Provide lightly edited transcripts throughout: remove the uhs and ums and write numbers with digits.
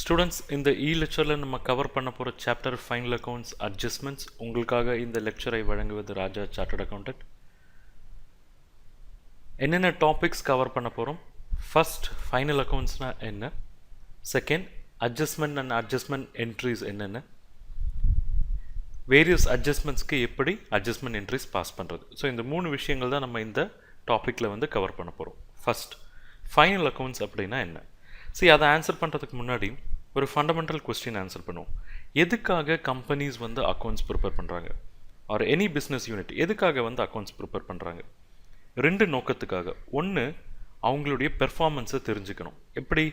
Students, இந்த லெக்சரில் நம்ம கவர் பண்ண போகிற சாப்டர் ஃபைனல் அக்கௌண்ட்ஸ் அட்ஜஸ்ட்மெண்ட்ஸ். உங்களுக்காக இந்த லெக்சரை வழங்குவது ராஜா சார்ட்டர்ட் அக்கௌண்டன்ட். என்னென்ன டாபிக்ஸ் கவர் பண்ண போகிறோம்? ஃபர்ஸ்ட், ஃபைனல் அக்கௌண்ட்ஸ்னால் என்ன? Second, adjustment and adjustment entries என்னென்ன? வேரியஸ் அட்ஜஸ்ட்மெண்ட்ஸ்க்கு எப்படி அட்ஜஸ்ட்மெண்ட் என்ட்ரிஸ் பாஸ் பண்ணுறது? ஸோ இந்த 3 விஷயங்கள் தான் நம்ம இந்த டாப்பிக்கில் வந்து கவர் பண்ண போகிறோம். ஃபர்ஸ்ட், ஃபைனல் அக்கௌண்ட்ஸ் அப்படின்னா என்ன? சரி, அதை ஆன்சர் பண்ணுறதுக்கு முன்னாடி ஒரு ஃபண்டமெண்டல் கொஸ்டின் ஆன்சர் பண்ணுவோம். எதுக்காக கம்பெனிஸ் வந்து அக்கௌண்ட்ஸ் ப்ரிப்பேர் பண்ணுறாங்க? ஆர் எனி பிஸ்னஸ் யூனிட் எதுக்காக வந்து அக்கௌண்ட்ஸ் ப்ரிப்பேர் பண்ணுறாங்க? 2 நோக்கத்துக்காக. ஒன்று, அவங்களுடைய பெர்ஃபார்மன்ஸை தெரிஞ்சுக்கணும். எப்படி?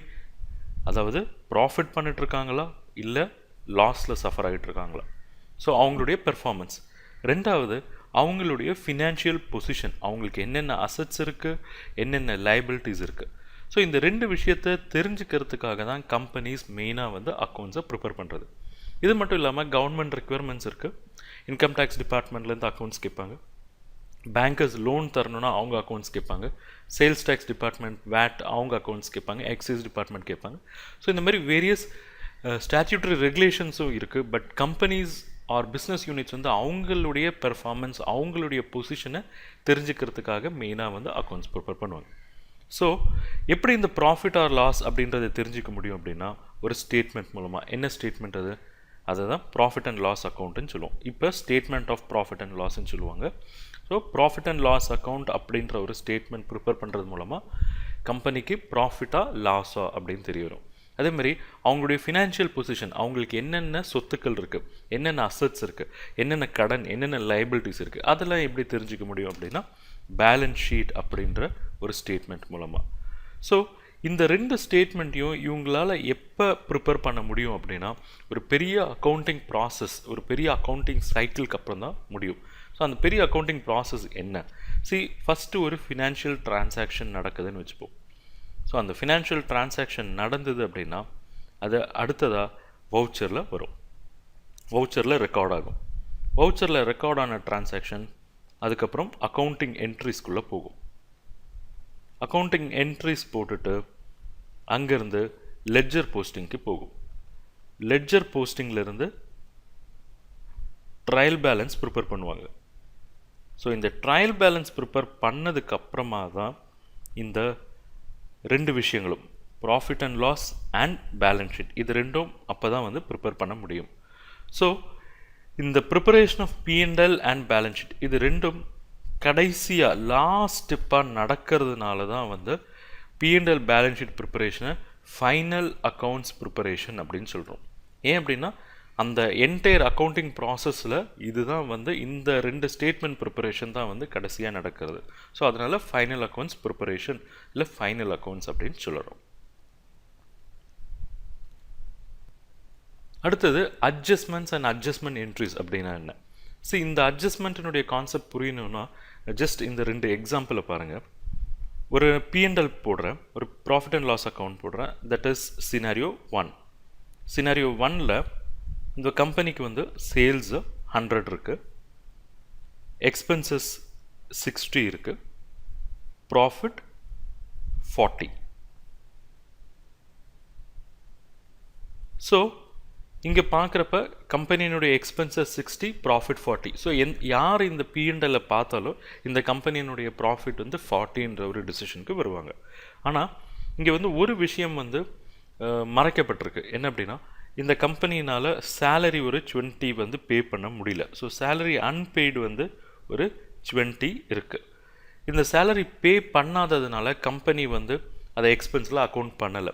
அதாவது ப்ராஃபிட் பண்ணிகிட்ருக்காங்களா இல்லை லாஸில் சஃபர் ஆகிட்டுருக்காங்களா? ஸோ அவங்களுடைய பெர்ஃபார்மன்ஸ். 2வது, அவங்களுடைய ஃபினான்ஷியல் பொசிஷன், அவங்களுக்கு என்னென்ன அசட்ஸ் இருக்குது, என்னென்ன லைபிலிட்டிஸ் இருக்குது. ஸோ இந்த 2 விஷயத்தை தெரிஞ்சுக்கிறதுக்காக தான் கம்பெனிஸ் மெயினாக வந்து அக்கௌண்ட்ஸை ப்ரிப்பேர் பண்ணுறது. இது மட்டும் இல்லாமல் கவர்மெண்ட் ரெக்குயர்மெண்ட்ஸ் இருக்குது. இன்கம் டேக்ஸ் டிபார்ட்மெண்ட்லேருந்து அக்கௌண்ட்ஸ் கேட்பாங்க. பேங்கர்ஸ் லோன் தரணுன்னா அவங்க அக்கௌண்ட்ஸ் கேட்பாங்க. சேல்ஸ் டேக்ஸ் டிபார்ட்மெண்ட், வேட், அவங்க அக்கௌண்ட்ஸ் கேட்பாங்க. எக்ஸைஸ் டிபார்ட்மெண்ட் கேட்பாங்க. ஸோ இந்த மாதிரி வேரியஸ் ஸ்டாட்யூட்டரி ரெகுலேஷன்ஸும் இருக்குது. But companies are business units வந்து அவங்களுடைய பெர்ஃபார்மன்ஸ், அவங்களுடைய பொசிஷனை தெரிஞ்சுக்கிறதுக்காக மெயினாக வந்து அக்கௌண்ட்ஸ் ப்ரிப்பேர் பண்ணுவாங்க. ஸோ எப்படி இந்த ப்ராஃபிட் ஆர் லாஸ் அப்படின்றத தெரிஞ்சிக்க முடியும் அப்படின்னா, ஒரு ஸ்டேட்மெண்ட் மூலமாக. என்ன ஸ்டேட்மெண்ட் அது? அதை தான் ப்ராஃபிட் அண்ட் லாஸ் அக்கௌண்ட்டுன்னு சொல்லுவோம். இப்போ ஸ்டேட்மெண்ட் ஆஃப் ப்ராஃபிட் அண்ட் லாஸ்ன்னு சொல்லுவாங்க. So profit and loss account அப்படின்ற ஒரு ஸ்டேட்மெண்ட் ப்ரிப்பேர் பண்ணுறது மூலமாக கம்பெனிக்கு ப்ராஃபிட்டா லாஸா அப்படின்னு தெரிய வரும். அதேமாதிரி அவங்களுடைய ஃபினான்ஷியல் பொசிஷன், அவங்களுக்கு என்னென்ன சொத்துக்கள் இருக்குது, என்னென்ன அசட்ஸ் இருக்குது, என்னென்ன கடன், என்னென்ன லைபிலிட்டிஸ் இருக்குது, அதெல்லாம் எப்படி தெரிஞ்சிக்க முடியும் அப்படின்னா பேலன்ஸ் ஷீட் அப்படின்ற ஒரு ஸ்டேட்மெண்ட் மூலமாக. ஸோ இந்த 2 ஸ்டேட்மெண்ட்டையும் இவங்களால் எப்போ ப்ரிப்பேர் பண்ண முடியும் அப்படின்னா, ஒரு பெரிய அக்கௌண்டிங் ப்ராசஸ், ஒரு பெரிய அக்கௌண்டிங் சைக்கிளுக்கு அப்புறம் தான் முடியும். ஸோ அந்த பெரிய அக்கௌண்டிங் ப்ராசஸ் என்ன? ஃபஸ்ட்டு ஒரு ஃபினான்ஷியல் டிரான்சாக்ஷன் நடக்குதுன்னு வச்சுப்போம். ஸோ அந்த ஃபினான்ஷியல் டிரான்சாக்ஷன் நடந்தது அப்படின்னா அது அடுத்ததாக வவுச்சரில் வரும். வவுச்சரில் ரெக்கார்ட் ஆகும். வவுச்சரில் ரெக்கார்ட் ஆன டிரான்சாக்ஷன் அதுக்கப்புறம் அக்கௌண்டிங் என்ட்ரிஸ்குள்ளே போகும். அக்கௌண்டிங் என்ட்ரிஸ் போட்டுட்டு அங்கேருந்து லெட்ஜர் போஸ்டிங்க்கு போகும். லெட்ஜர் போஸ்டிங்கிலேருந்து ட்ரையல் பேலன்ஸ் ப்ரிப்பேர் பண்ணுவாங்க. ஸோ இந்த ட்ரையல் பேலன்ஸ் ப்ரிப்பேர் பண்ணதுக்கப்புறமா தான் இந்த 2 விஷயங்களும், profit and loss and balance sheet, இது 2ம் அப்போ தான் வந்து ப்ரிப்பேர் பண்ண முடியும். ஸோ இந்த preparation of P&L and balance sheet, இது 2ம் கடைசியாக லாஸ்ட் ஸ்டெப்பாக நடக்கிறதுனால தான் வந்து P&L பேலன்ஸ் ஷீட் ப்ரிப்பரேஷனை ஃபைனல் அக்கௌண்ட்ஸ் ப்ரிப்பரேஷன் அப்படின்னு சொல்கிறோம். ஏன் அப்படின்னா அந்த என்டையர் அக்கௌண்டிங் ப்ராசஸில் இதுதான் வந்து இந்த 2 ஸ்டேட்மெண்ட் ப்ரிப்பரேஷன் தான் வந்து கடைசியாக நடக்கிறது. ஸோ அதனால் ஃபைனல் அக்கௌண்ட்ஸ் ப்ரிப்பரேஷன் இல்லை ஃபைனல் அக்கௌண்ட்ஸ் அப்படின்னு சொல்கிறோம். அடுத்தது அட்ஜஸ்ட்மெண்ட்ஸ் அண்ட் அட்ஜஸ்ட்மெண்ட் என்ட்ரிஸ் அப்படின்னா என்ன? இந்த அட்ஜஸ்ட்மெண்ட்டினுடைய கான்செப்ட் புரியணும்னா ஜஸ்ட் இந்த 2 எக்ஸாம்பிளை பாருங்கள். ஒரு P&L போடுறேன், ஒரு ப்ராஃபிட் அண்ட் லாஸ் அக்கௌண்ட் போடுறேன். That is scenario 1. சினாரியோ 1ல் இந்த கம்பெனிக்கு வந்து சேல்ஸ் 100 இருக்குது, எக்ஸ்பென்சஸ் 60 இருக்குது, ப்ராஃபிட் 40. ஸோ இங்கே பார்க்குறப்ப கம்பெனியினுடைய எக்ஸ்பென்சஸ் 60, ப்ராஃபிட் 40. ஸோ யார் இந்த P&L பார்த்தாலும் இந்த கம்பெனியினுடைய ப்ராஃபிட் வந்து 40ன்ற ஒரு டிசிஷனுக்கு வருவாங்க. ஆனால் இங்கே வந்து ஒரு விஷயம் வந்து மறைக்கப்பட்டிருக்கு. என்ன அப்படின்னா, இந்த கம்பெனினால் சேலரி ஒரு 20 வந்து பே பண்ண முடியல. ஸோ சேலரி அன்பெய்டு வந்து ஒரு 20 இருக்குது. இந்த சேலரி பே பண்ணாததுனால கம்பெனி வந்து அதை எக்ஸ்பென்ஸில் அக்கௌண்ட் பண்ணலை.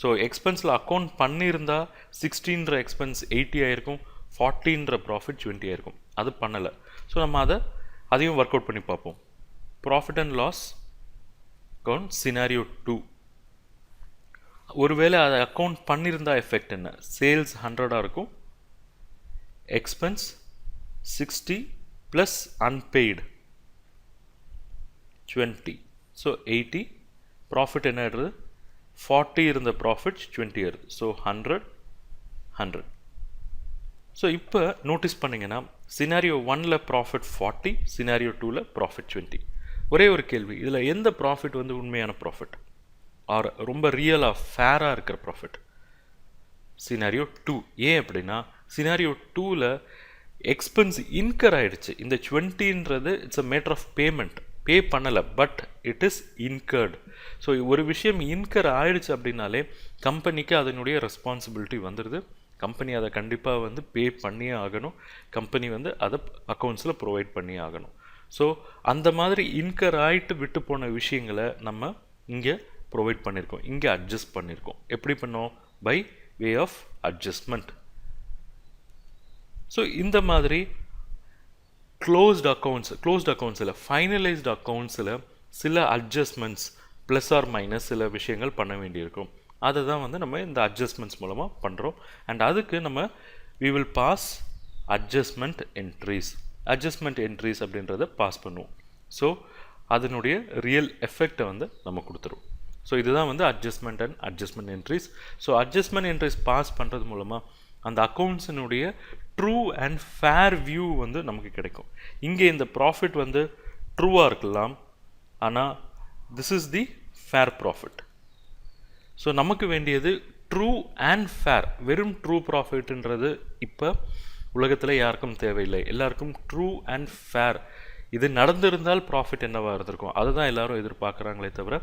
ஸோ எக்ஸ்பென்ஸில் அக்கௌண்ட் பண்ணியிருந்தால் 16ன்ற எக்ஸ்பென்ஸ் 80 ஆகிருக்கும், 40ன்ற ப்ராஃபிட் 20 ஆகிருக்கும். அது பண்ணலை. ஸோ நம்ம அதையும் ஒர்க் அவுட் பண்ணி பார்ப்போம். Profit and loss account scenario 2. ஒருவேளை அதை அக்கௌண்ட் பண்ணியிருந்தால் எஃபெக்ட் என்ன? சேல்ஸ் 100 இருக்கும், expense 60 plus unpaid 20, so 80. Profit என்ன ஆயிடுது? 40 இருந்த ப்ராஃபிட் 20 ஆயிடுது. ஸோ 100. ஸோ இப்போ நோட்டீஸ் பண்ணிங்கன்னா சினாரியோ 1ல் ப்ராஃபிட் 40, சினாரியோ 2ல் ப்ராஃபிட் 20. ஒரே ஒரு கேள்வி, இதில் எந்த ப்ராஃபிட் வந்து உண்மையான ப்ராஃபிட் ஆர் ரொம்ப ரியலாக ஃபேராக இருக்கிற ப்ராஃபிட்? சினாரியோ 2. ஏன் அப்படின்னா சினாரியோ 2ல் எக்ஸ்பென்ஸ் இன்கர் ஆகிடுச்சு. இந்த 20ன்றது it's a matter of payment, pay பண்ணலை, but it is incurred. So ஒரு விஷயம் இன்கர் ஆகிடுச்சு அப்படின்னாலே கம்பெனிக்கு அதனுடைய ரெஸ்பான்சிபிலிட்டி வந்துடுது. கம்பெனி அதை கண்டிப்பாக வந்து பே பண்ணியே ஆகணும். கம்பெனி வந்து அதை அக்கௌண்ட்ஸில் ப்ரொவைட் பண்ணியே ஆகணும். ஸோ அந்த மாதிரி இன்கர் ஆகிட்டு விட்டு போன விஷயங்களை நம்ம இங்கே ப்ரொவைட் பண்ணியிருக்கோம், இங்கே அட்ஜஸ்ட் பண்ணியிருக்கோம். எப்படி பண்ணோம்? By way of adjustment. So இந்த மாதிரி க்ளோஸ்ட் அக்கௌண்ட்ஸில் ஃபைனலைஸ்டு அக்கௌண்ட்ஸில் சில அட்ஜஸ்ட்மெண்ட்ஸ் ப்ளஸ் ஆர் மைனஸ் சில விஷயங்கள் பண்ண வேண்டியிருக்கும். அதை தான் வந்து நம்ம இந்த அட்ஜஸ்ட்மெண்ட்ஸ் மூலமாக பண்ணுறோம். அண்ட் அதுக்கு நம்ம we will pass adjustment entries அப்படின்றத பாஸ் பண்ணுவோம். ஸோ அதனுடைய ரியல் எஃபெக்டை வந்து நம்ம கொடுத்துருவோம். ஸோ இதுதான் வந்து adjustment entries. So adjustment entries pass பண்ணுறது மூலமாக அந்த அக்கௌண்ட்ஸினுடைய ட்ரூ அண்ட் ஃபேர் வியூ வந்து நமக்கு கிடைக்கும். இங்கே இந்த ப்ராஃபிட் வந்து ட்ரூவாக இருக்கலாம், ஆனால் this is the fair profit. So நமக்கு வேண்டியது ட்ரூ அண்ட் ஃபேர். வெறும் ட்ரூ ப்ராஃபிட்ன்றது இப்போ உலகத்தில் யாருக்கும் தேவையில்லை. எல்லாருக்கும் ட்ரூ அண்ட் ஃபேர். இது நடந்திருந்தால் ப்ராஃபிட் என்னவாக இருந்திருக்கும், அதுதான் எல்லாரும் எதிர்பார்க்குறாங்களே தவிர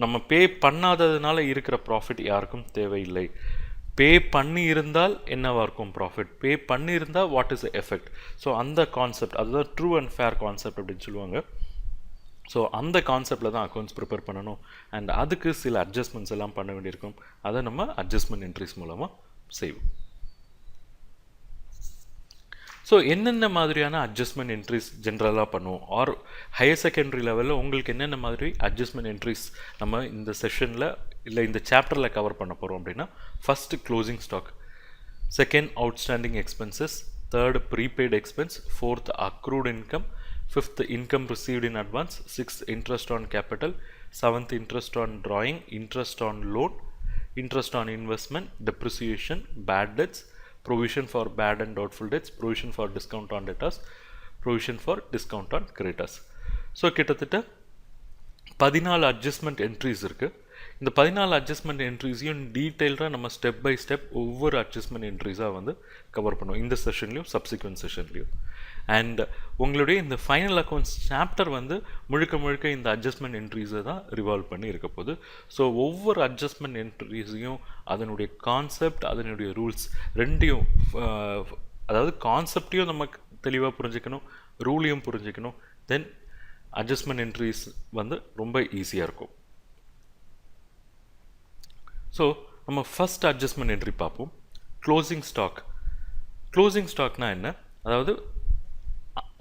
நம்ம பே பண்ணாததுனால இருக்கிற ப்ராஃபிட் யாருக்கும் தேவையில்லை. பே பண்ணி இருந்தால் என்னவாக இருக்கும் ப்ராஃபிட், பே பண்ணியிருந்தால் வாட் இஸ் எஃபெக்ட். ஸோ அந்த கான்செப்ட், அதுதான் ட்ரூ அண்ட் ஃபேர் கான்செப்ட் அப்படின்னு சொல்லுவாங்க. ஸோ அந்த கான்செப்டில் தான் அக்கௌண்ட்ஸ் ப்ரிப்பேர் பண்ணணும். அண்ட் அதுக்கு சில அட்ஜஸ்ட்மெண்ட்ஸ் எல்லாம் பண்ண வேண்டியிருக்கும். அதை நம்ம அட்ஜஸ்ட்மெண்ட் என்ட்ரிஸ் மூலமாக செய்வோம். ஸோ என்னென்ன மாதிரியான அட்ஜஸ்ட்மெண்ட் என்ட்ரிஸ் ஜென்ரலாக பண்ணுவோம், ஆர் ஹையர் செகண்டரி லெவலில் உங்களுக்கு என்னென்ன மாதிரி அட்ஜஸ்ட்மெண்ட் என்ட்ரிஸ் நம்ம இந்த செஷனில் இல்லை இந்த சாப்டரில் கவர் பண்ண போகிறோம் அப்படின்னா, first closing stock, second outstanding expenses, third prepaid expense, fourth accrued income, fifth income received in advance, sixth interest on capital, seventh interest on drawing, interest on loan, interest on investment, depreciation, bad debts, provision for bad and doubtful debts, provision for discount on debtors, provision for discount on creditors. So கிட்டத்தட்ட 14 adjustment entries இருக்குது. இந்த 14 adjustment என்ட்ரிஸையும் டீட்டெயில்டாக நம்ம step by step ஒவ்வொரு adjustment என்ட்ரிஸாக வந்து cover பண்ணுவோம் இந்த செஷன்லையும் subsequent செஷன்லையும். And உங்களுடைய இந்த ஃபைனல் அக்கௌண்ட்ஸ் சாப்டர் வந்து முழுக்க இந்த அட்ஜஸ்ட்மெண்ட் என்ட்ரிஸை தான் ரிவால்வ் பண்ணி இருக்க போகுது. ஸோ ஒவ்வொரு அட்ஜஸ்ட்மெண்ட் என்ட்ரிஸையும் அதனுடைய கான்செப்ட், அதனுடைய ரூல்ஸ் ரெண்டையும், அதாவது கான்செப்டையும் நம்ம தெளிவாக புரிஞ்சுக்கணும், ரூலையும் புரிஞ்சுக்கணும். தென் அட்ஜஸ்ட்மெண்ட் என்ட்ரிஸ் வந்து ரொம்ப ஈஸியாக இருக்கும். ஸோ நம்ம ஃபஸ்ட் அட்ஜஸ்ட்மெண்ட் என்ட்ரி பார்ப்போம். Closing stock. க்ளோசிங் ஸ்டாக்னா என்ன? அதாவது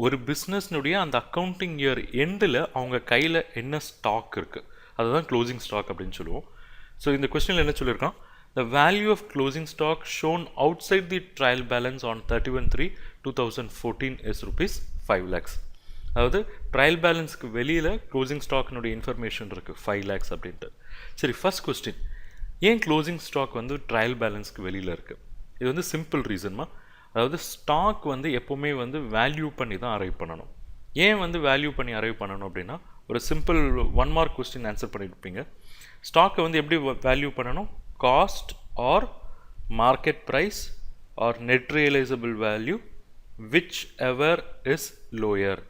ஒரு பிஸ்னஸ்னுடைய அந்த அக்கௌண்டிங் இயர் எண்டில் அவங்க கையில் என்ன ஸ்டாக் இருக்குது, அதுதான் க்ளோசிங் ஸ்டாக் அப்படின்னு சொல்லுவோம். ஸோ இந்த கொஸ்டினில் என்ன சொல்லியிருக்கான், the value of closing stock shown outside the trial balance on 31/3/2014 is ₹5 lakhs. அதாவது ட்ரையல் பேலன்ஸ்க்கு வெளியில் க்ளோசிங் ஸ்டாக்னுடைய இன்ஃபர்மேஷன் இருக்குது 5 lakhs அப்படின்ட்டு. சரி, ஃபர்ஸ்ட் கொஸ்டின், ஏன் க்ளோசிங் ஸ்டாக் வந்து ட்ரையல் பேலன்ஸ்க்கு வெளியில் இருக்குது? இது வந்து சிம்பிள் ரீசன்மா. அதாவது ஸ்டாக் வந்து எப்போவுமே வந்து வேல்யூ பண்ணி தான் அரைவ் பண்ணணும். ஏன் வந்து வேல்யூ பண்ணி அரைவ் பண்ணணும் அப்படின்னா, ஒரு சிம்பிள் 1 mark கொஸ்டின் ஆன்சர் பண்ணியிருப்பீங்க. ஸ்டாக்கை வந்து எப்படி வேல்யூ பண்ணணும்? Cost or market price or net realisable value whichever is lower.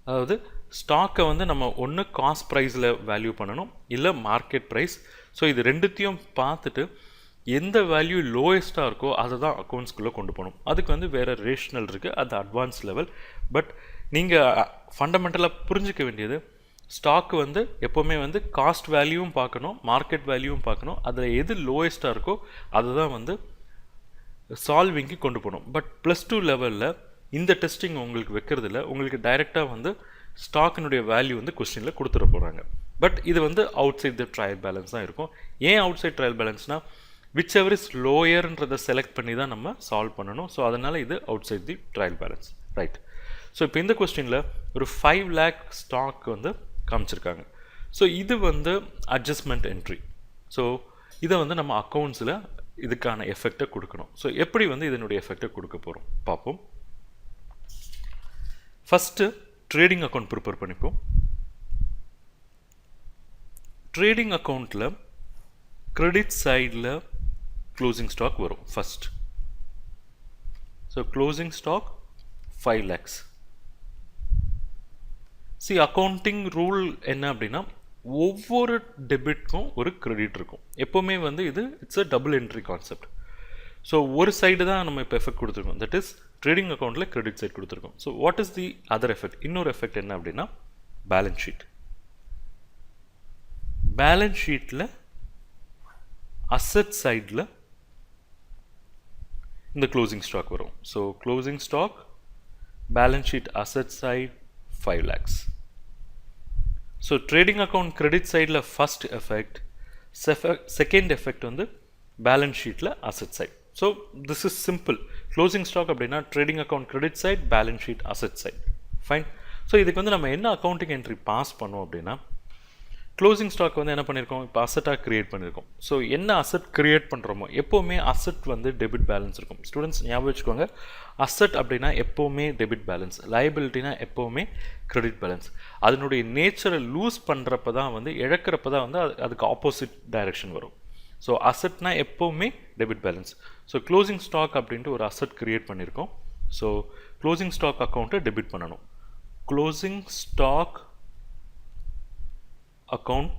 அதாவது ஸ்டாக்கை வந்து நம்ம ஒன்று காஸ்ட் ப்ரைஸில் வேல்யூ பண்ணணும், இல்லை மார்க்கெட் ப்ரைஸ். ஸோ இது ரெண்டுத்தையும் பார்த்துட்டு எந்த வேல்யூ லோயஸ்ட்டாக இருக்கோ அதை தான் அக்கௌண்ட்ஸ்குள்ளே கொண்டு போகணும். அதுக்கு வந்து வேறு ரேஷ்னல் இருக்குது, அது அட்வான்ஸ் லெவல். பட் நீங்கள் ஃபண்டமெண்டலாக புரிஞ்சிக்க வேண்டியது, ஸ்டாக்கு வந்து எப்போவுமே வந்து காஸ்ட் வேல்யூவும் பார்க்கணும், மார்க்கெட் வேல்யூவும் பார்க்கணும். அதில் எது லோயஸ்ட்டாக இருக்கோ அதுதான் வந்து சால்விங்க்கு கொண்டு போகணும். பட் +2 லெவலில் இந்த டெஸ்டிங் உங்களுக்கு வைக்கிறதில்ல, உங்களுக்கு டைரெக்டாக வந்து ஸ்டாக்கினுடைய வேல்யூ வந்து கொஸ்டினில் கொடுத்துட போகிறாங்க. பட் இது வந்து outside the trial balance தான் இருக்கும். ஏன் அவுட் சைட் ட்ரையல் பேலன்ஸ்னால் விச் எவர் இஸ் லோயர்ன்றதை செலக்ட் பண்ணி தான் நம்ம சால்வ் பண்ணணும். ஸோ அதனால் இது outside the trial balance, right. So இப்போ இந்த கொஸ்டினில் ஒரு 5 lakh ஸ்டாக் வந்து காமிச்சிருக்காங்க. ஸோ இது வந்து அட்ஜஸ்ட்மெண்ட் என்ட்ரி. ஸோ இதை வந்து நம்ம அக்கௌண்ட்ஸில் இதுக்கான எஃபெக்டை கொடுக்கணும். ஸோ எப்படி வந்து இதனுடைய எஃபெக்டை கொடுக்க போகிறோம் பார்ப்போம். ஃபஸ்ட்டு ட்ரேடிங் அக்கௌண்ட் ப்ரிப்பேர் பண்ணிப்போம். ட்ரேடிங் அக்கௌண்ட்டில் கிரெடிட் சைடில் க்ளோசிங் ஸ்டாக் வரும் first. So closing stock 5 lakhs. Accounting rule என்ன அப்படின்னா ஒவ்வொரு டெபிட்க்கும் ஒரு கிரெடிட் இருக்கும். எப்போவுமே வந்து இது it's a double entry concept. So ஒரு சைடு தான் நம்ம இப்போ எஃபெக்ட் கொடுத்துருக்கோம், தட் இஸ் ட்ரேடிங் அக்கௌண்ட்டில் கிரெடிட் சைட் கொடுத்துருக்கோம். So what is the other effect? இன்னொரு எஃபெக்ட் என்ன அப்படின்னா பேலன்ஸ் ஷீட். பேலன்ஸ் ஷீட்டில் அசட் சைடில் இந்த க்ளோசிங் ஸ்டாக் வரும். So closing stock balance sheet asset side 5 lakhs. So trading account credit சைடில் ஃபர்ஸ்ட் எஃபெக்ட், செகண்ட் எஃபெக்ட் வந்து பேலன்ஸ் ஷீட்டில் asset side. So this is simple. Closing stock அப்படின்னா trading account credit side, balance sheet asset side. Fine. So இதுக்கு வந்து நம்ம என்ன accounting entry pass பண்ணோம் அப்படின்னா க்ளோசிங் ஸ்டாக் வந்து என்ன பண்ணியிருக்கோம், இப்போ அசட்டாக கிரியேட் பண்ணியிருக்கோம். ஸோ என்ன அசட் கிரியேட் பண்ணுறோமோ எப்போவுமே அசட் வந்து டெபிட் பேலன்ஸ் இருக்கும். ஸ்டூடெண்ட்ஸ் ஞாபகம் வச்சுக்கோங்க, அசட் அப்படின்னா எப்போவுமே டெபிட் பேலன்ஸ், லைபிலிட்டினா எப்போவுமே கிரெடிட் பேலன்ஸ். அதனுடைய நேச்சரை லூஸ் பண்ணுறப்ப தான் வந்து இழக்கிறப்ப தான் வந்து அதுக்கு ஆப்போசிட் டைரக்ஷன் வரும். ஸோ அசட்னா எப்போவுமே debit balance. So closing stock அப்படின்ட்டு ஒரு அசட் கிரியேட் பண்ணியிருக்கோம். ஸோ க்ளோசிங் ஸ்டாக் அக்கௌண்ட்டை டெபிட் பண்ணணும். Closing stock account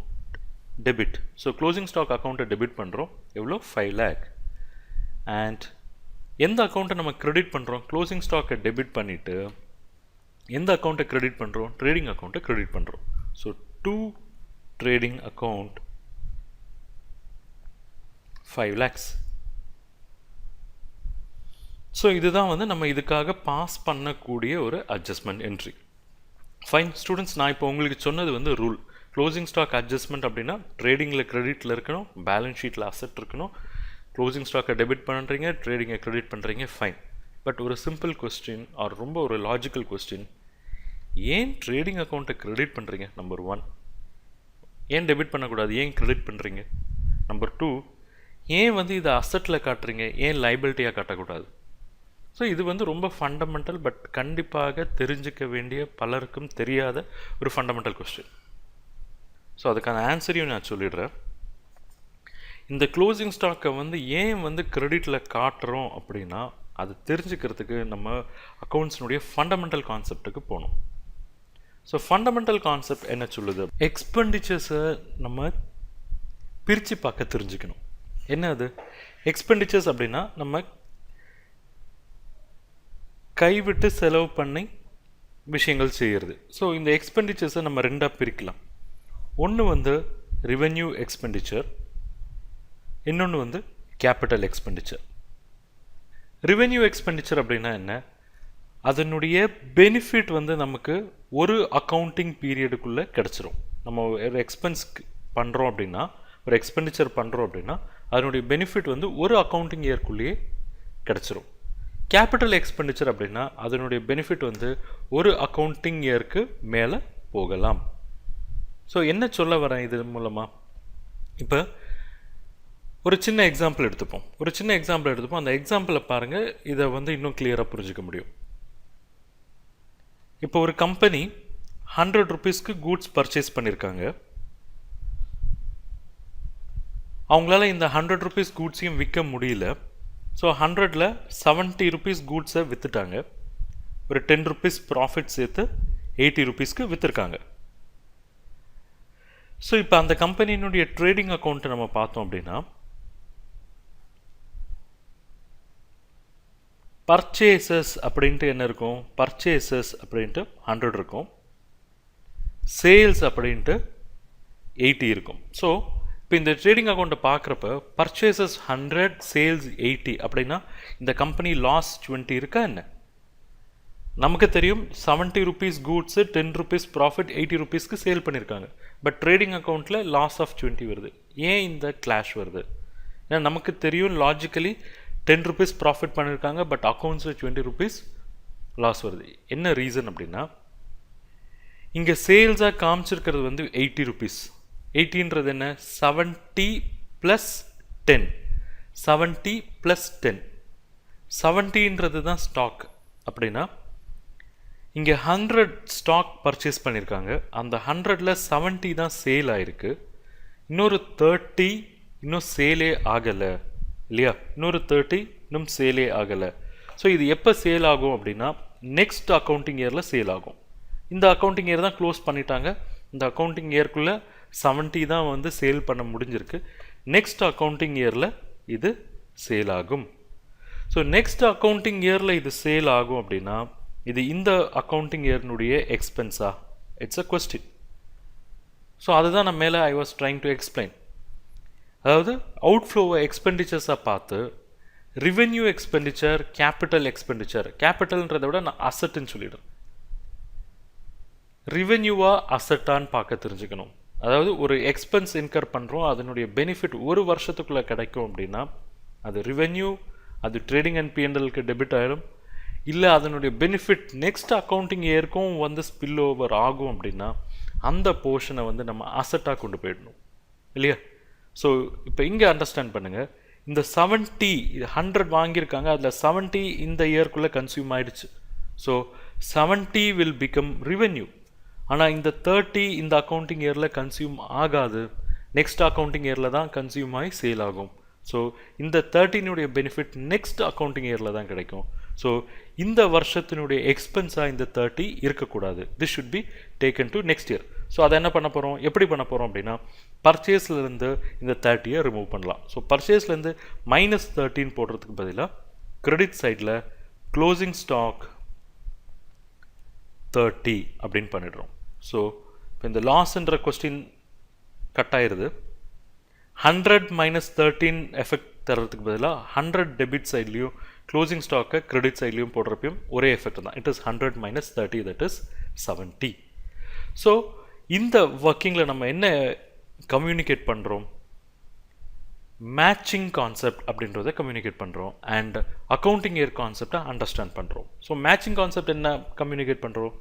debit. So closing stock அக்கௌண்ட்டை டெபிட் பண்ணுறோம். எவ்வளோ? 5 lakh. அண்ட் எந்த அக்கௌண்ட்டை நம்ம கிரெடிட் பண்ணுறோம்? க்ளோசிங் ஸ்டாக்கை டெபிட் பண்ணிவிட்டு எந்த அக்கௌண்ட்டை கிரெடிட் பண்ணுறோம்? ட்ரேடிங் அக்கௌண்ட்டை கிரெடிட் பண்ணுறோம். So to trading account 5 lakhs. So இதுதான் வந்து நம்ம இதுக்காக பாஸ் பண்ணக்கூடிய ஒரு அட்ஜஸ்ட்மெண்ட் என்ட்ரி. ஃபைன் ஸ்டூடெண்ட்ஸ், நான் இப்போ உங்களுக்கு சொன்னது வந்து ரூல். க்ளோசிங் ஸ்டாக் அட்ஜஸ்ட்மெண்ட் அப்படின்னா ட்ரேடிங்கில் கிரெடிட்டில் இருக்கணும், பேலன்ஸ் ஷீட்டில் அசட் இருக்கணும். க்ளோசிங் ஸ்டாக்கை டெபிட் பண்ணுறீங்க, ட்ரேடிங்கை கிரெடிட் பண்ணுறீங்க, ஃபைன். பட் ஒரு சிம்பிள் கொஸ்டின் ஆர் ரொம்ப ஒரு லாஜிக்கல் கொஸ்டின், ஏன் ட்ரேடிங் அக்கௌண்ட்டை கிரெடிட் பண்ணுறீங்க? நம்பர் 1, ஏன் டெபிட் பண்ணக்கூடாது? ஏன் கிரெடிட் பண்ணுறீங்க? நம்பர் 2, ஏன் வந்து இதை அசட்டில் காட்டுறீங்க? ஏன் லைபிலிட்டியாக காட்டக்கூடாது? ஸோ இது வந்து ரொம்ப ஃபண்டமெண்டல், பட் கண்டிப்பாக தெரிஞ்சிக்க வேண்டிய பலருக்கும் தெரியாத ஒரு ஃபண்டமெண்டல் கொஸ்டின். ஸோ அதுக்கான ஆன்சரையும் நான் சொல்லிடுறேன். இந்த க்ளோசிங் ஸ்டாக்கை வந்து ஏன் வந்து கிரெடிட்டில் காட்டுறோம் அப்படின்னா அது தெரிஞ்சுக்கிறதுக்கு நம்ம அக்கௌண்ட்ஸினுடைய ஃபண்டமெண்டல் கான்செப்டுக்கு போகணும். ஸோ ஃபண்டமெண்டல் கான்செப்ட் என்ன சொல்லுது? எக்ஸ்பெண்டிச்சர்ஸை நம்ம பிரித்து பார்க்க தெரிஞ்சுக்கணும். என்ன அது எக்ஸ்பெண்டிச்சர்ஸ் அப்படின்னா நம்ம கைவிட்டு செலவு பண்ணி விஷயங்கள் செய்கிறது. ஸோ இந்த எக்ஸ்பெண்டிச்சர்ஸை நம்ம ரெண்டாக பிரிக்கலாம். ஒன்று வந்து ரெவென்யூ எக்ஸ்பெண்டிச்சர், இன்னொன்று வந்து கேபிட்டல் எக்ஸ்பெண்டிச்சர். ரெவென்யூ எக்ஸ்பெண்டிச்சர் அப்படின்னா என்ன? அதனுடைய பெனிஃபிட் வந்து நமக்கு ஒரு அக்கௌண்டிங் பீரியடுக்குள்ளே கிடச்சிரும். நம்ம ஒரு எக்ஸ்பென்ஸ் பண்ணுறோம் அப்படின்னா, ஒரு எக்ஸ்பெண்டிச்சர் பண்ணுறோம் அப்படின்னா அதனுடைய பெனிஃபிட் வந்து ஒரு அக்கௌண்டிங் இயர்க்குள்ளேயே கிடச்சிரும். கேபிட்டல் எக்ஸ்பெண்டிச்சர் அப்படின்னா அதனுடைய பெனிஃபிட் வந்து ஒரு அக்கௌண்டிங் இயருக்கு மேலே போகலாம். ஸோ என்ன சொல்ல வரேன் இது மூலமாக? இப்போ ஒரு சின்ன எக்ஸாம்பிள் எடுத்துப்போம். அந்த எக்ஸாம்பிளை பாருங்கள், இதை வந்து இன்னும் கிளியராக புரிஞ்சிக்க முடியும். இப்போ ஒரு கம்பெனி 100 rupeesக்கு கூட்ஸ் பர்ச்சேஸ் பண்ணியிருக்காங்க. அவங்களால இந்த 100 rupees கூட்ஸையும் விற்க முடியல. ஸோ 100ல் 70 rupees கூட்ஸை விற்றுட்டாங்க. ஒரு 10 rupees ப்ராஃபிட் சேர்த்து 80 rupeesக்கு விற்றுருக்காங்க. ஸோ இப்போ அந்த கம்பெனியினுடைய ட்ரேடிங் அக்கௌண்ட்டை நம்ம பார்த்தோம் அப்படின்னா பர்ச்சேசஸ் அப்படின்ட்டு என்ன இருக்கும்? பர்ச்சேசஸ் அப்படின்ட்டு 100 இருக்கும், சேல்ஸ் அப்படின்ட்டு 80 இருக்கும். ஸோ இப்போ இந்த ட்ரேடிங் அக்கௌண்ட்டை பார்க்குறப்ப பர்ச்சேசஸ் 100, சேல்ஸ் 80 அப்படின்னா இந்த கம்பெனி லாஸ் 20 இருக்கா என்ன? நமக்கு தெரியும் 70 rupees கூட்ஸு 10 rupees ப்ராஃபிட் 80 rupeesக்கு சேல் பண்ணியிருக்காங்க. பட் ட்ரேடிங் அக்கௌண்ட்டில் லாஸ் ஆஃப் 20 வருது. ஏன் இந்த கிளாஷ் வருது? ஏன்னா நமக்கு தெரியும் லாஜிக்கலி 10 rupees ப்ராஃபிட் பண்ணியிருக்காங்க, பட் அக்கௌண்ட்ஸில் 20 rupees லாஸ் வருது. என்ன ரீசன் அப்படின்னா இங்கே சேல்ஸாக காமிச்சிருக்கிறது வந்து 80 rupees. 80ன்றது என்ன? 70 + 10. 70 + 10. 70ன்றது தான் ஸ்டாக். அப்படின்னா இங்கே 100 ஸ்டாக் பர்ச்சேஸ் பண்ணியிருக்காங்க. அந்த 100ல் 70 தான் சேல் ஆகிருக்கு. இன்னொரு 30 இன்னும் சேலே ஆகலை இல்லையா, இன்னொரு 30 இன்னும் சேலே ஆகலை. ஸோ இது எப்போ சேல் ஆகும் அப்படின்னா நெக்ஸ்ட் அக்கௌண்டிங் இயரில் சேல் ஆகும். இந்த அக்கௌண்டிங் இயர் தான் க்ளோஸ் பண்ணிட்டாங்க, இந்த அக்கௌண்டிங் இயர்க்குள்ளே 70 தான் வந்து சேல் பண்ண முடிஞ்சிருக்கு. நெக்ஸ்ட் அக்கௌண்டிங் இயரில் இது சேல் ஆகும். ஸோ நெக்ஸ்ட் அக்கௌண்டிங் இயரில் இது சேல் ஆகும் அப்படின்னா இது இந்த அக்கௌண்டிங் இயர்னுடைய எக்ஸ்பென்ஸா? It's a question. ஸோ அதுதான் நான் மேலே I was trying to explain. அதாவது அவுட்ஃப்ளோவை எக்ஸ்பெண்டிச்சர்ஸாக பார்த்து ரிவென்யூ எக்ஸ்பெண்டிச்சர், கேபிட்டல் எக்ஸ்பெண்டிச்சர், கேபிட்டல்ன்றதை விட நான் அசட்டுன்னு சொல்லிடுறேன். ரிவென்யூவா அசட்டான்னு பார்க்க தெரிஞ்சுக்கணும். அதாவது ஒரு எக்ஸ்பென்ஸ் இன்கர் பண்ணுறோம், அதனுடைய பெனிஃபிட் ஒரு வருஷத்துக்குள்ளே கிடைக்கும் அப்படின்னா அது ரிவென்யூ, அது ட்ரேடிங் அண்ட் பிஎன்எல்க்கு டெபிட் ஆகிடும். இல்லை அதனுடைய பெனிஃபிட் நெக்ஸ்ட் அக்கௌண்டிங் இயர்க்கும் வந்து ஸ்பில் ஓவர் ஆகும் அப்படின்னா அந்த போர்ஷனை வந்து நம்ம அசட்டாக கொண்டு போயிடணும் இல்லையா. ஸோ இப்போ இங்கே அண்டர்ஸ்டாண்ட் பண்ணுங்கள், இந்த 70 100 வாங்கியிருக்காங்க, அதில் 70 இந்த இயர்க்குள்ளே கன்சியூம் ஆயிடுச்சு. So 70 will become revenue. ஆனால் இந்த 30 இந்த அக்கௌண்டிங் இயரில் கன்சியூம் ஆகாது, நெக்ஸ்ட் அக்கௌண்டிங் இயரில் தான் கன்சியூம் ஆகி சேல் ஆகும். ஸோ இந்த 13 பெனிஃபிட் நெக்ஸ்ட் அக்கௌண்டிங் இயரில் தான் கிடைக்கும். ஸோ இந்த வருஷத்தினுடைய எக்ஸ்பென்ஸாக இந்த 30 இருக்கக்கூடாது. This should be taken to next year. So அதை என்ன பண்ண போகிறோம், எப்படி பண்ண போகிறோம் அப்படின்னா பர்ச்சேஸ்லேருந்து இந்த 30 ரிமூவ் பண்ணலாம். ஸோ பர்ச்சேஸ்லேருந்து -13 போடுறதுக்கு பதிலாக கிரெடிட் சைடில் க்ளோசிங் ஸ்டாக் 30 அப்படின்னு பண்ணிடுறோம். ஸோ இப்போ இந்த லாஸ்ன்ற கொஸ்டின் கட் ஆயிடுது. 100 - 13 எஃபெக்ட் தர்றதுக்கு பதிலாக 100 டெபிட் சைட்லேயும் க்ளோசிங் ஸ்டாக்கை கிரெடிட் சைட்லேயும் போடுறப்பையும் ஒரே எஃபெக்ட் தான். It is 100 - 30, that is 70. So இந்த ஒர்க்கிங்கில் நம்ம என்ன கம்யூனிகேட் பண்ணுறோம், மேட்சிங் கான்செப்ட் அப்படின்றத கம்யூனிகேட் பண்ணுறோம் அண்ட் அக்கௌண்டிங் இயர் கான்செப்டை அண்டர்ஸ்டாண்ட் பண்ணுறோம். ஸோ மேட்சிங் கான்செப்ட் என்ன கம்யூனிகேட் பண்ணுறோம்,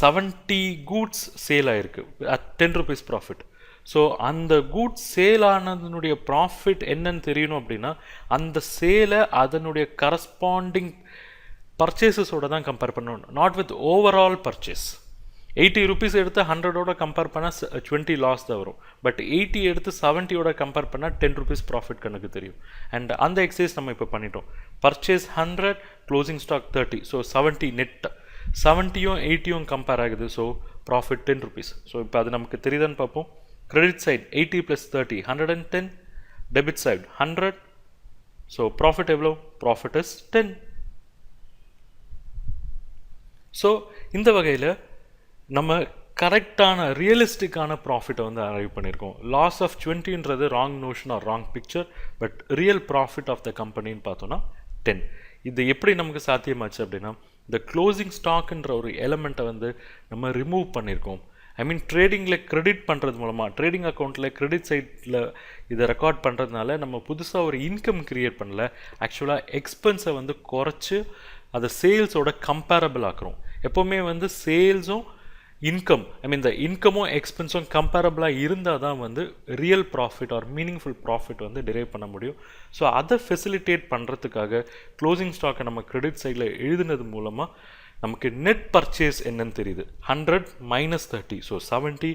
70 கூட்ஸ் சேல் ஆகிருக்கு அட் 10 rupees ப்ராஃபிட். ஸோ அந்த கூட்ஸ் சேல் ஆனதுனுடைய ப்ராஃபிட் என்னன்னு தெரியணும் அப்படின்னா அந்த சேலை அதனுடைய கரஸ்பாண்டிங் பர்ச்சேசஸோட தான் கம்பேர் பண்ணணும், not with overall purchase. 80 rupees எடுத்து 100ஓட கம்பேர் பண்ணால் 20 லாஸ் தான் வரும். பட் 80 எடுத்து 70ஓட கம்பேர் பண்ணால் 10 rupees ப்ராஃபிட் கணக்கு தெரியும். அண்ட் அந்த எக்ஸசைஸ் நம்ம இப்போ பண்ணிட்டோம். Purchase 100, closing stock 30. So 70 net, 70யும் 80யும் கம்பேர் ஆகுது. So profit 10 rupees. ஸோ இப்போ அது நமக்கு தெரியுதான்னு பார்ப்போம். Credit side 80 + 30 110, debit side 100. So profit எவ்வளோ, ப்ராஃபிட் இஸ் 10. ஸோ இந்த வகையில் நம்ம கரெக்டான ரியலிஸ்டிக்கான ப்ராஃபிட்டை வந்து அரைவ் பண்ணியிருக்கோம். லாஸ் ஆஃப் 20ன்றது wrong notion or wrong picture, but real profit of the கம்பெனின்னு பார்த்தோன்னா 10. இது எப்படி நமக்கு சாத்தியமாச்சு அப்படின்னா இந்த க்ளோசிங் ஸ்டாக்ன்ற ஒரு எலமெண்ட்டை வந்து நம்ம ரிமூவ் பண்ணியிருக்கோம். ஐ மீன் ட்ரேடிங்கில் கிரெடிட் பண்ணுறது மூலமாக, ட்ரேடிங் அக்கௌண்ட்டில் கிரெடிட் சைட்டில் இதை ரெக்கார்ட் பண்ணுறதுனால நம்ம புதுசாக ஒரு இன்கம் க்ரியேட் பண்ணல, ஆக்சுவலாக எக்ஸ்பென்ஸை வந்து குறைச்சி அதை சேல்ஸோட கம்பேரபிள் ஆக்குறோம். எப்போவுமே வந்து சேல்ஸும் இன்கம், ஐ மீன் இந்த இன்கமும் எக்ஸ்பென்ஸும் கம்பேரபிளாக இருந்தால் தான் வந்து real profit R meaningful profit வந்து டிரைவ் பண்ண முடியும். ஸோ அதை ஃபெசிலிட்டேட் பண்ணுறதுக்காக க்ளோசிங் ஸ்டாக்கை நம்ம கிரெடிட் சைடில் எழுதுனது மூலமாக நமக்கு நெட் பர்ச்சேஸ் என்னன்னு தெரியுது. 100 - 30, ஸோ 70.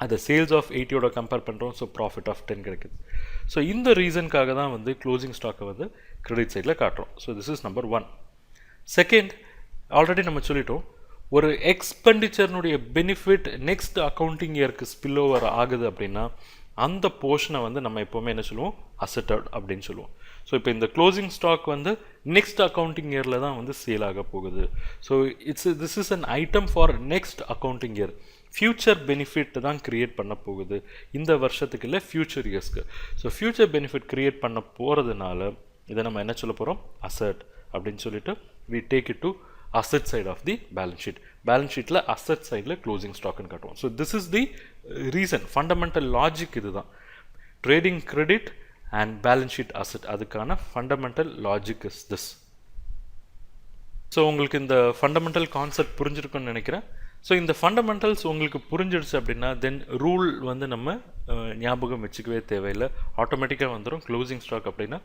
அதை சேல்ஸ் ஆஃப் 80ஓட கம்பேர் பண்ணுறோம். ஸோ ப்ராஃபிட் ஆஃப் 10 கிடைக்குது. ஸோ இந்த ரீசனுக்காக தான் வந்து க்ளோசிங் ஸ்டாக்கை வந்து கிரெடிட் சைடில் காட்டுறோம். So this is number 1. Second, already நம்ம சொல்லிட்டோம், ஒரு எக்ஸ்பெண்டிச்சர்னுடைய பெனிஃபிட் நெக்ஸ்ட் அக்கௌண்டிங் இயருக்கு ஸ்பில் ஓவர் ஆகுது அப்படின்னா அந்த போர்ஷனை வந்து நம்ம எப்போவுமே என்ன சொல்லுவோம், அசெட்டட் அப்படின்னு சொல்லுவோம். ஸோ இப்போ இந்த க்ளோசிங் ஸ்டாக் வந்து நெக்ஸ்ட் அக்கௌண்டிங் இயரில் தான் வந்து சேல் ஆக போகுது. So this is an item for next accounting year. Future benefit தான் க்ரியேட் பண்ண போகுது இந்த வருஷத்துக்கு இல்லை, ஃப்யூச்சர் இயர்ஸ்க்கு. ஸோ ஃப்யூச்சர் பெனிஃபிட் க்ரியேட் பண்ண போகிறதுனால இதை நம்ம என்ன சொல்ல போகிறோம், அசெட் அப்படின்னு சொல்லிட்டு we take it to asset side of the balance sheet. Balance sheetல asset sideல closing stock ன்னு காட்டுவோம். So this is the reason, fundamental logic இதுதான். Trading credit and balance sheet asset, அதுக்கான fundamental logic is this. So உங்களுக்கு இந்த fundamental concept புரிஞ்சிருக்குன்னு நினைக்கிறேன். So இந்த fundamentals உங்களுக்கு புரிஞ்சிடுச்சு அப்படின்னா தென் ரூல் வந்து நம்ம ஞாபகம் வச்சுக்கவே தேவையில்லை, ஆட்டோமேட்டிக்காக வந்துடும். க்ளோசிங் ஸ்டாக் அப்படின்னா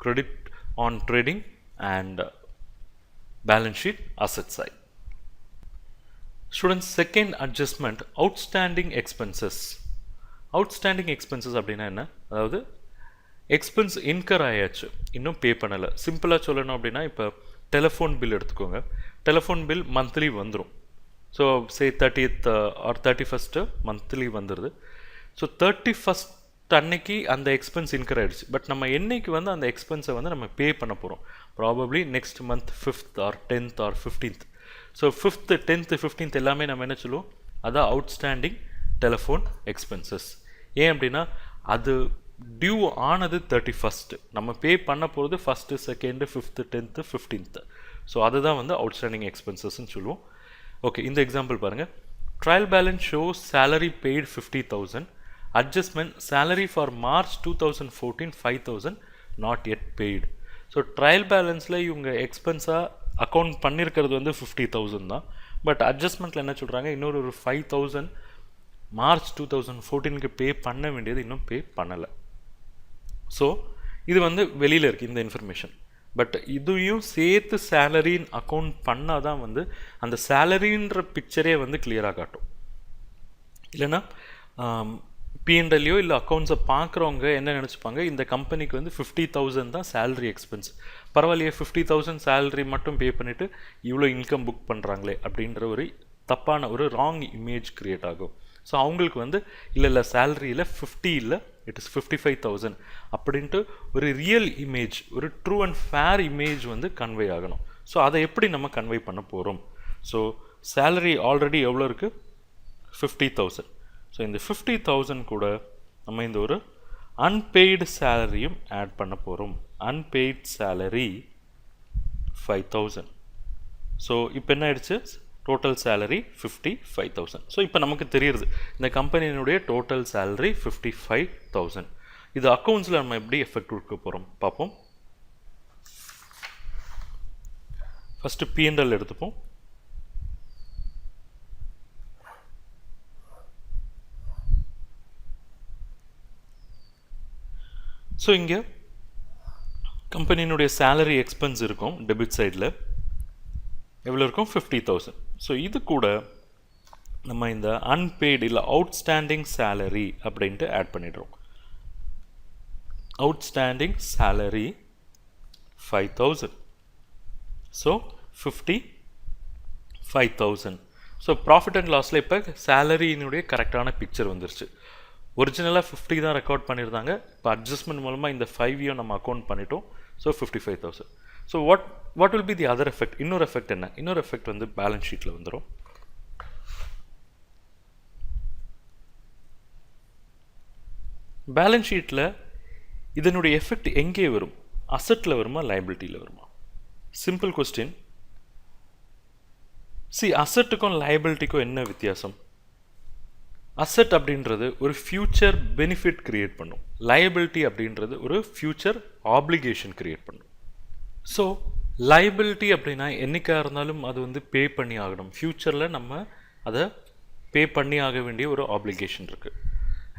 credit on trading and balance sheet asset side. Students, second adjustment, outstanding expenses. Outstanding expenses அப்படின்னா என்ன, அதாவது எக்ஸ்பென்ஸ் இன்கர் ஆயாச்சு, இன்னும் பே பண்ணலை. சிம்பிளாக சொல்லணும் அப்படின்னா, இப்போ டெலிஃபோன் பில் எடுத்துக்கோங்க. டெலிஃபோன் பில் மந்த்லி வந்துடும். So say 30th or 31st monthly வந்துடுது. ஸோ 31st அன்னைக்கு அந்த எக்ஸ்பென்ஸ் இன்கர் ஆகிடுச்சு. பட் நம்ம என்னைக்கு வந்து அந்த எக்ஸ்பென்ஸை வந்து நம்ம பே பண்ண போகிறோம், probably next month 5th or 10th or 15th. So 5th 10th 15th எல்லாமே நம்ம என்ன சொல்லுவோம், அதான் அவுட்ஸ்டாண்டிங் டெலிஃபோன் எக்ஸ்பென்சஸ். ஏன் அப்படின்னா அது டியூ ஆனது 31st, நம்ம பே பண்ண போகிறது 1st 2nd 5th 10th 15th. So அதுதான் வந்து அவுட்ஸ்டாண்டிங் எக்ஸ்பென்சஸ்ன்னு சொல்லுவோம். ஓகே, இந்த எக்ஸாம்பிள் பாருங்கள். Trial balance shows salary paid 50,000, adjustment salary for March 2014 5,000 not yet paid. So trial பேலன்ஸில் இவங்க எக்ஸ்பென்ஸாக அக்கௌண்ட் பண்ணியிருக்கிறது வந்து 50,000 தான். பட் அட்ஜஸ்ட்மெண்ட்டில் என்ன சொல்கிறாங்க, இன்னொரு 5,000 மார்ச் 2014க்கு பே பண்ண வேண்டியது இன்னும் பே பண்ணலை. ஸோ இது வந்து வெளியில் இருக்குது இந்த இன்ஃபர்மேஷன். பட் இதையும் சேர்த்து சேலரின்னு அக்கௌண்ட் பண்ணால் தான் வந்து அந்த சேலரின்ற பிக்சரே வந்து கிளியராக காட்டும். இல்லைன்னா பிஎன்டல்லையோ இல்லை அக்கௌண்ட்ஸை பார்க்குறவங்க என்ன நினச்சிப்பாங்க, இந்த கம்பெனிக்கு வந்து 50,000 தான் சேலரி எக்ஸ்பென்ஸ், பரவாயில்லையே 50,000 சேலரி மட்டும் பே பண்ணிவிட்டு இவ்வளோ இன்கம் புக் பண்ணுறாங்களே அப்படின்ற ஒரு தப்பான ஒரு ராங் இமேஜ் க்ரியேட் ஆகும். ஸோ அவங்களுக்கு வந்து இல்லை சேலரியில் 50 இல்லை, இட் இஸ் 55,000 அப்படின்ட்டு ஒரு ரியல் இமேஜ், ஒரு ட்ரூ அண்ட் ஃபேர் இமேஜ் வந்து கன்வே ஆகணும். ஸோ அதை எப்படி நம்ம கன்வே பண்ண போகிறோம்? ஸோ சேலரி ஆல்ரெடி எவ்வளோ இருக்குது, 50,000. ஸோ இந்த 50,000 கூட நம்ம இந்த ஒரு அன்பெய்டு சேலரியும் ஆட் பண்ண போகிறோம். Unpaid salary 5,000. ஸோ இப்போ என்ன ஆயிடுச்சு, டோட்டல் சேலரி 55,000. ஸோ இப்போ நமக்கு தெரியுது இந்த கம்பெனியினுடைய டோட்டல் சேலரி 55,000. இது அக்கௌண்ட்ஸில் நம்ம எப்படி எஃபெக்ட் கொடுக்க போகிறோம் பார்ப்போம். ஃபஸ்ட்டு P&L எடுத்துப்போம். ஸோ இங்கே கம்பெனியினுடைய சேலரி எக்ஸ்பென்ஸ் இருக்கும், டெபிட் சைடில் எவ்வளோ இருக்கும், 50,000. ஸோ இது கூட நம்ம இந்த அன்பெய்டு இல்லை அவுட்ஸ்டாண்டிங் சேலரி அப்படின்ட்டு ஆட் பண்ணிடுறோம். Outstanding salary 5,000. So 55,000. So profit and லாஸில் இப்போ சேலரியினுடைய கரெக்டான பிக்சர் வந்துருச்சு. ஒரிஜினலாக 50 தான் ரெக்கார்ட் பண்ணியிருந்தாங்க, இப்போ அட்ஜஸ்ட்மெண்ட் மூலமாக இந்த 5 நம்ம அக்கௌண்ட் பண்ணிட்டோம். So 55,000. So what will be the other effect? இன்னொரு எஃபெக்ட் என்ன? இன்னொரு எஃபெக்ட் வந்து பேலன்ஸ் ஷீட்டில் வந்துடும். பேலன்ஸ் ஷீட்டில் இதனுடைய எஃபெக்ட் எங்கே வரும்? அசட்டில் வருமா, லைபிலிட்டியில் வருமா? Simple question. அசட்டுக்கும் லைபிலிட்டிக்கும் என்ன வித்தியாசம்? அசட் அப்படின்றது ஒரு ஃபியூச்சர் பெனிஃபிட் கிரியேட் பண்ணும், லைபிலிட்டி அப்படின்றது ஒரு ஃபியூச்சர் ஆப்ளிகேஷன் கிரியேட் பண்ணும். ஸோ லைபிலிட்டி அப்படின்னா என்றைக்காக இருந்தாலும் அது வந்து பே பண்ணி ஆகணும், ஃப்யூச்சரில் நம்ம அதை பே பண்ணி ஆக வேண்டிய ஒரு ஆப்ளிகேஷன் இருக்குது.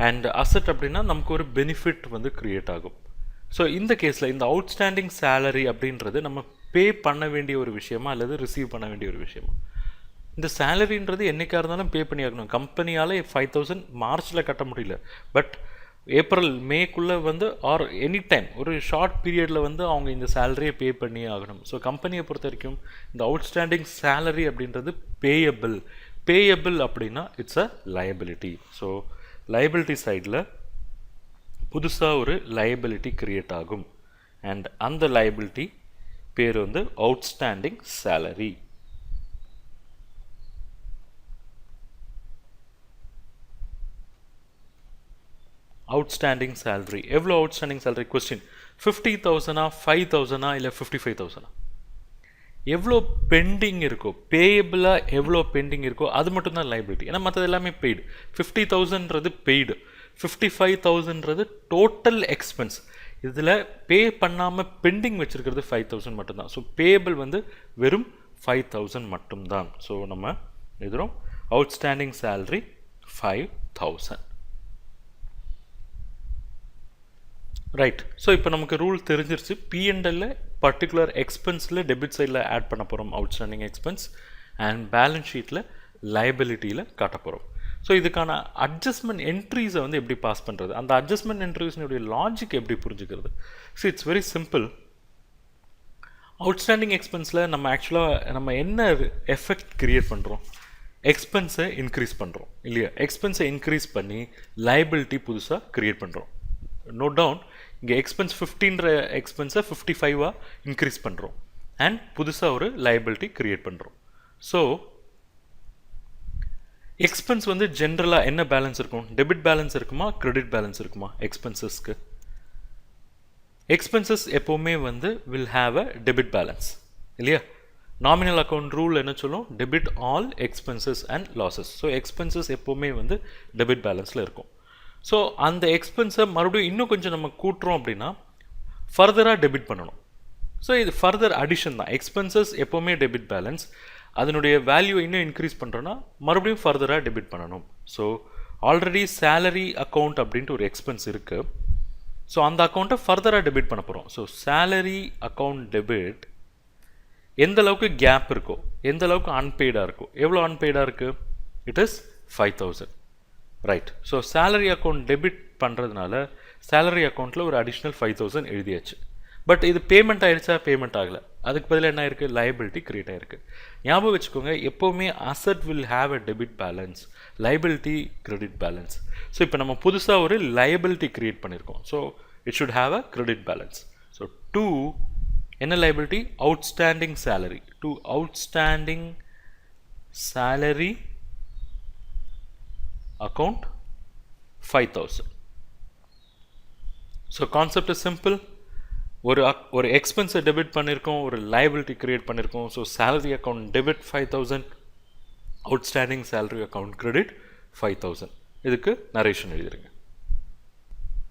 அண்ட் அசட் அப்படின்னா நமக்கு ஒரு பெனிஃபிட் வந்து க்ரியேட் ஆகும். ஸோ இந்த கேஸில் இந்த அவுட்ஸ்டாண்டிங் சேலரி அப்படின்றது நம்ம பே பண்ண வேண்டிய ஒரு விஷயமா அல்லது ரிசீவ் பண்ண வேண்டிய ஒரு விஷயமா? இந்த சேலரின்றது என்றைக்காக இருந்தாலும் பே பண்ணி ஆகணும். கம்பெனியால் 5,000 மார்ச்சில் கட்ட முடியல, பட் ஏப்ரல் மேக்குள்ளே வந்து ஆர் எனி டைம் ஒரு ஷார்ட் பீரியடில் வந்து அவங்க இந்த சேலரியை பே பண்ணி ஆகணும். ஸோ கம்பெனியை பொறுத்த வரைக்கும் இந்த அவுட்ஸ்டாண்டிங் சேலரி அப்படின்றது பேயபிள் அப்படின்னா it's a liability. So liability சைடில் புதுசாக ஒரு லைபிலிட்டி கிரியேட் ஆகும். அண்ட் அந்த லைபிலிட்டி பேர் வந்து அவுட்ஸ்டாண்டிங் சேலரி. அவுட்ஸ்டாண்டிங் சேலரி எவ்வளோ? அவுட்ஸ்டாண்டிங் சேலரி கொஸ்டின் 50,000 5,000 இல்லை 55,000? எவ்வளோ பெண்டிங் இருக்கோ, பேயபிளாக எவ்வளோ பெண்டிங் இருக்கோ அது மட்டும்தான் லைபிலிட்டி. ஏன்னா மற்றது எல்லாமே பெய்டு. 50,000ன்றது பெய்டு, 55,000ன்றது டோட்டல் எக்ஸ்பென்ஸ். இதில் பே பண்ணாமல் பெண்டிங் வச்சுருக்கிறது 5,000 மட்டும்தான். ஸோ பேயபிள் வந்து வெறும் 5,000 மட்டும்தான். ஸோ நம்ம எழுதுகிறோம் அவுட்ஸ்டாண்டிங் சேலரி 5,000. ரைட். ஸோ இப்போ நமக்கு ரூல் தெரிஞ்சிருச்சு. P&L பர்டிகுலர் எக்ஸ்பென்ஸில் டெபிட் சைடில் ஆட் பண்ண போகிறோம் அவுட்ஸ்டாண்டிங் எக்ஸ்பென்ஸ், அண்ட் பேலன்ஸ் ஷீட்டில் லைபிலிட்டியில் காட்ட போகிறோம். ஸோ இதுக்கான அட்ஜஸ்ட்மெண்ட் என்ட்ரிஸை வந்து எப்படி பாஸ் பண்ணுறது, அந்த அட்ஜஸ்ட்மெண்ட் என்ட்ரிஸ்னுடைய லாஜிக் எப்படி புரிஞ்சுக்கிறது. So it's very simple. Outstanding எக்ஸ்பென்ஸில் நம்ம ஆக்சுவலாக நம்ம என்ன எஃபெக்ட் க்ரியேட் பண்ணுறோம், எக்ஸ்பென்ஸை இன்க்ரீஸ் பண்ணுறோம் இல்லையா. எக்ஸ்பென்ஸை இன்க்ரீஸ் பண்ணி லைபிலிட்டி புதுசாக க்ரியேட் பண்ணுறோம். நோட் டவுன், இங்கே எக்ஸ்பென்ஸ் 15ன்ற எக்ஸ்பென்ஸை 55ஆக இன்க்ரீஸ் பண்ணுறோம் அண்ட் புதுசாக ஒரு லைபிலிட்டி க்ரியேட் பண்ணுறோம். ஸோ எக்ஸ்பென்ஸ் வந்து ஜென்ரலாக என்ன பேலன்ஸ் இருக்கும், டெபிட் பேலன்ஸ் இருக்குமா கிரெடிட் பேலன்ஸ் இருக்குமா எக்ஸ்பென்சஸ்க்கு. எக்ஸ்பென்சஸ் எப்போவுமே வந்து will have a debit balance இல்லையா. நாமினல் அக்கௌண்ட் ரூல் என்ன சொல்லும், debit all expenses and losses. So expenses எப்போவுமே வந்து டெபிட் பேலன்ஸில் இருக்கும். ஸோ அந்த எக்ஸ்பென்ஸை மறுபடியும் இன்னும் கொஞ்சம் நம்ம கூட்டுறோம் அப்படின்னா ஃபர்தராக டெபிட் பண்ணணும். ஸோ இது ஃபர்தர் அடிஷன் தான். எக்ஸ்பென்சஸ் எப்போவுமே டெபிட் பேலன்ஸ், அதனுடைய வேல்யூ இன்னும் இன்க்ரீஸ் பண்ணுறோன்னா மறுபடியும் ஃபர்தராக டெபிட் பண்ணணும். ஸோ ஆல்ரெடி சேலரி அக்கௌண்ட் அப்படின்ட்டு ஒரு எக்ஸ்பென்ஸ் இருக்குது. ஸோ அந்த அக்கௌண்ட்டை ஃபர்தராக டெபிட் பண்ண போகிறோம். ஸோ சேலரி அக்கௌண்ட் டெபிட் எந்த அளவுக்கு கேப் இருக்கோ, எந்த அளவுக்கு அன்பெய்டாக இருக்கோ, எவ்வளோ அன்பெய்டாக இருக்குது, it is 5000 right. So salary account debit பண்ணுறதுனால சேலரி அக்கௌண்ட்டில் ஒரு அடிஷ்னல் 5000 எழுதியாச்சு. பட் இது பேமெண்ட் ஆகிடுச்சா, பேமெண்ட் ஆகலை. அதுக்கு பதிலாக என்ன ஆயிருக்கு, லைபிலிட்டி கிரியேட் ஆகிருக்கு. ஞாபகம் வச்சுக்கோங்க, எப்போவுமே asset will have a debit balance, liability credit balance. So இப்போ நம்ம புதுசாக ஒரு லைபிலிட்டி கிரியேட் பண்ணியிருக்கோம். So it should have a credit balance. So to என்ன liability, outstanding salary, to outstanding salary account 5000. So concept is simple. ஒரு எக்ஸ்பென்ஸை debit பண்ணியிருக்கோம், ஒரு லைபிலிட்டி கிரியேட் பண்ணியிருக்கோம். So salary account debit 5000, outstanding salary account credit 5000. இதுக்கு narration எழுதிருங்க.